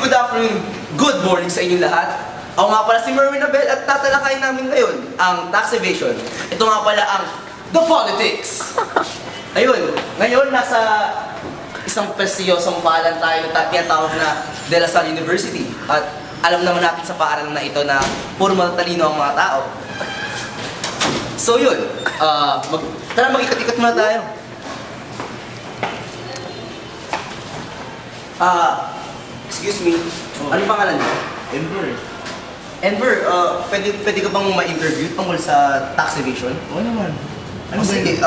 good afternoon, good morning sa inyong lahat. Ako nga pala si Merwin Abel at tatalakayin namin ngayon ang tax evasion. Ito nga pala ang The Politics. Ayun, ngayon nasa isang prestiyosong paaralan tayo na tinatawag na De La Salle University. At alam naman natin sa paaralan na ito na puro matatalino ang mga tao. So yun, tara mag-ikot-ikot muna tayo. Excuse me, ano pangalan mo? Enver. Enver, pwede ka bang ma-interview tungkol sa tax evasion? Oo naman. Ano sige,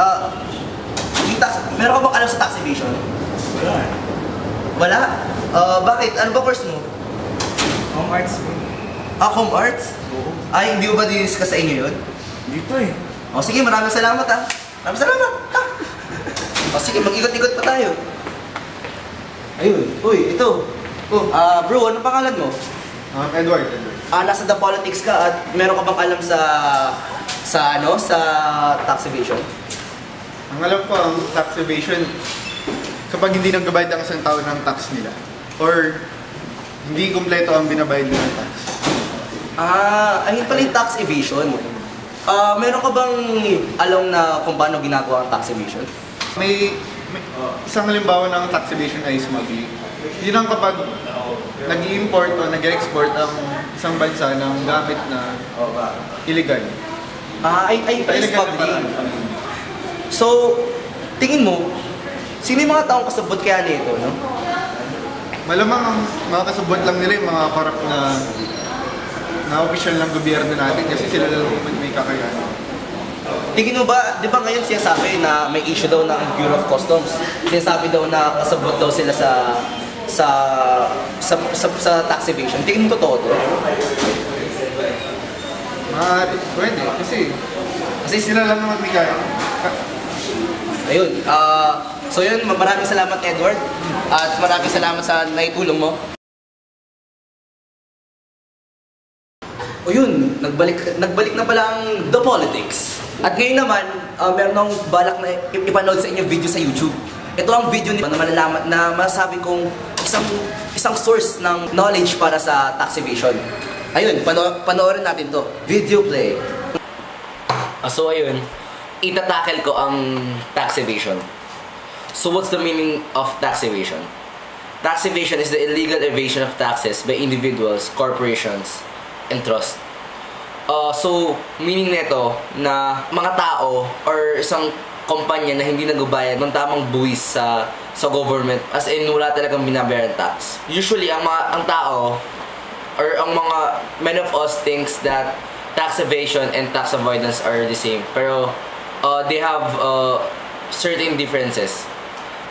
meron ka bang alam sa tax evasion? Wala. Wala? Bakit? Ano ba course mo? Home arts mo. Home arts? Oo. Ay, hindi mo ba diniscuss sa inyo yun? Dito eh. O sige, maraming salamat ha. Maraming salamat ha. O sige, mag-ikot-ikot pa tayo. Ayun, uy, ito. Bro, ano pangalan mo? Edward. Nasa The Politics ka at meron ka bang alam sa tax evasion? Ang alam ko, ang tax evasion, kapag hindi nagbabayad ang isang tao ng tax nila, or hindi kumpleto ang binabayad nila ng tax. Ayun pala yung tax evasion. Meron ka bang alam na kung paano ginagawa ang tax evasion? May isang halimbawa ng tax evasion ay smuggling. Yun ang kapag nag-i-import o nag-export ang isang bansa ng gamit na illegal. Ay smuggling. So, tingin mo, sino yung mga taong kasabot kaya nito, no? Malamang ang mga kasabot lang nila yung mga korap na opisyal ng gobyerno natin kasi sila lang may kakayahan. Tingin mo ba, di ba ngayon sinasabi na may issue daw ng Bureau of Customs? Sinasabi daw na kasabot daw sila sa tax evasion. Tingin mo totoo to? Pwede, kasi sila lang naman may kaya. Ayun, so yun, maraming salamat Edward. At maraming salamat sa naitulong mo. O yun, nagbalik na pala ang The Politics. At ngayon naman, meron akong balak na ipanood sa inyo video sa YouTube. Ito ang video na malalaman na masasabi kong isang source ng knowledge para sa tax evasion. Ayun, panoorin natin to. Video play. So ayun, itatackle ko ang tax evasion. So what's the meaning of tax evasion? Tax evasion is the illegal evasion of taxes by individuals, corporations, and trust. So, meaning nito na mga tao or isang kumpanya na hindi nagbabayad ng tamang buwis sa government, as in wala talagang binabayaran tax. Usually, ang tao or many of us thinks that tax evasion and tax avoidance are the same. Pero they have certain differences.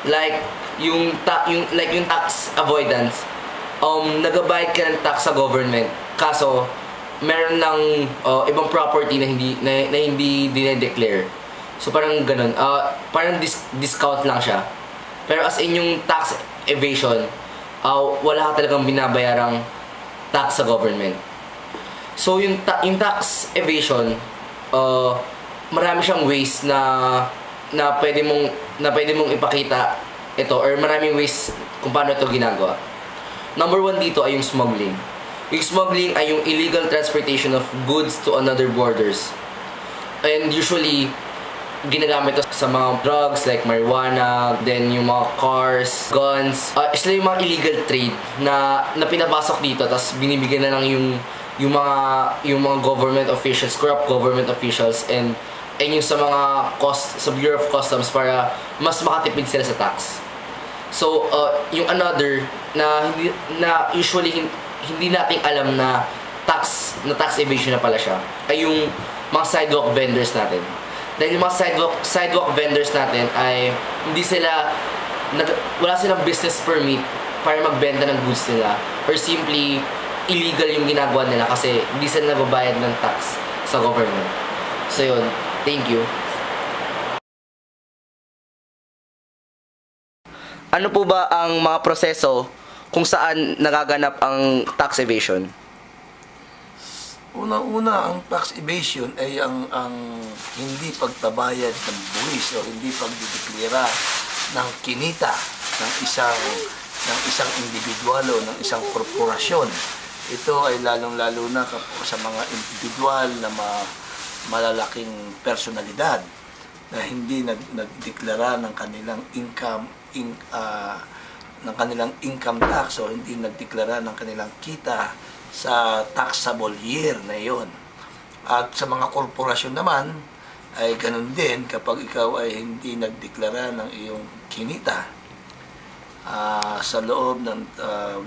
Like yung tax avoidance, nagbabayad ka ng tax sa government, kaso meron lang ibang property na hindi dinedeclare. So parang ganun, parang discount lang siya. Pero as in yung tax evasion, wala ka talagang binabayarang tax sa government. So yung tax evasion, marami siyang ways na pwede mong ipakita ito, or maraming ways kung paano ito ginagawa. Number 1 dito ay yung smuggling. Yung smuggling ay yung illegal transportation of goods to another borders. And usually, ginagamit ito sa mga drugs like marijuana, then yung mga cars, guns. Sila yung mga illegal trade na pinapasok dito, tapos binibigyan na lang yung mga government officials, corrupt government officials, and yung sa sa Bureau of Customs para mas makatipid sila sa tax. So, yung another na usually hindi nating alam na tax evasion na pala siya ay yung mga sidewalk vendors natin. Dahil yung mga sidewalk vendors natin ay wala silang business permit para magbenta ng goods nila, or simply illegal yung ginagawa nila kasi hindi sila nagbabayad ng tax sa government. So yun, thank you. Ano po ba ang mga proseso kung saan nagaganap ang tax evasion? Unang-una, ang tax evasion ay ang hindi pagtabayad ng buwis o hindi pagdideklara ng kinita ng isang ng isang individual o ng isang korporasyon. Ito ay lalong-lalo na sa mga individual na malalaking personalidad na hindi nagdeklara ng kanilang income tax o hindi nagdeklara ng kanilang kita sa taxable year na iyon. At sa mga korporasyon naman ay ganun din kapag ikaw ay hindi nagdeklara ng iyong kinita sa loob ng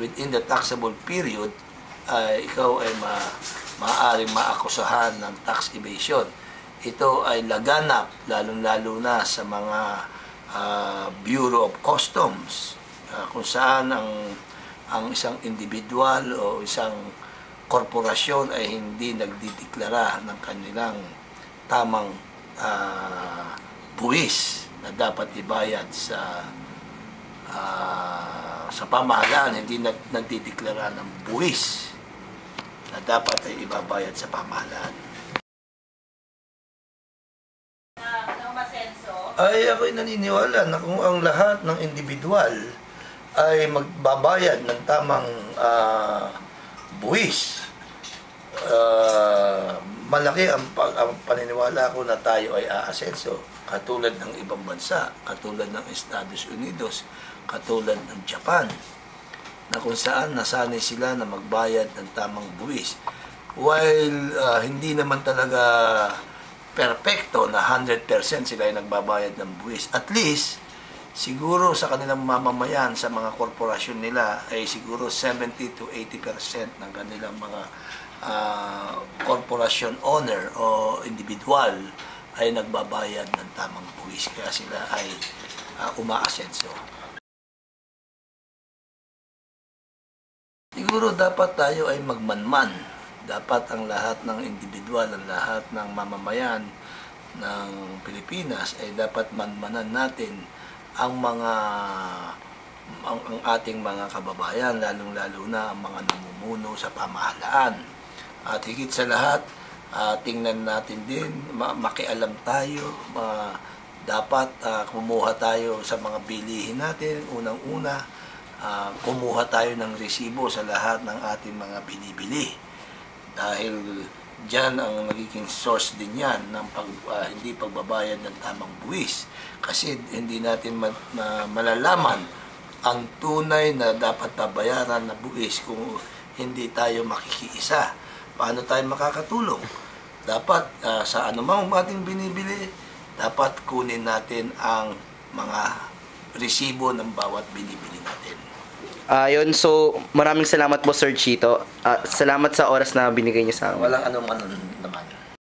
within the taxable period, ikaw ay maaaring maakusahan ng tax evasion. Ito ay laganap lalong-lalo na sa mga Bureau of Customs kung saan ang isang individual o isang korporasyon ay hindi nagdideklara ng kanilang tamang buwis na dapat ibayad sa pamahalaan, hindi nagdideklara ng buwis na dapat ay ibabayad sa pamahalaan. Ay ako'y naniniwala na kung ang lahat ng individual ay magbabayad ng tamang buwis, malaki ang paniniwala ko na tayo ay aasenso katulad ng ibang bansa, katulad ng Estados Unidos, katulad ng Japan, na kung saan nasanay sila na magbayad ng tamang buwis. While hindi naman talaga perfecto na 100% sila ay nagbabayad ng buwis, at least siguro sa kanilang mamamayan sa mga korporasyon nila ay siguro 70 to 80% ng kanilang mga korporasyon owner o individual ay nagbabayad ng tamang buwis, kaya sila ay umaasenso. Siguro dapat tayo ay magmanman. Dapat ang lahat ng individual, ang lahat ng mamamayan ng Pilipinas ay dapat manmanan natin ang ating mga kababayan, lalong-lalo na ang mga namumuno sa pamahalaan. At higit sa lahat, tingnan natin din, makialam tayo, dapat kumuha tayo sa mga bilihin natin. Unang-una, kumuha tayo ng resibo sa lahat ng ating mga binibili. Dahil dyan ang nagiging source din yan ng hindi pagbabayad ng tamang buwis. Kasi hindi natin malalaman ang tunay na dapat babayaran na buwis kung hindi tayo makikiisa. Paano tayo makakatulong? Dapat sa anumang ating binibili, dapat kunin natin ang mga resibo ng bawat binibili natin. Yun, so maraming salamat po Sir Chito. Salamat sa oras na binigay niyo sa amin. Walang anuman naman.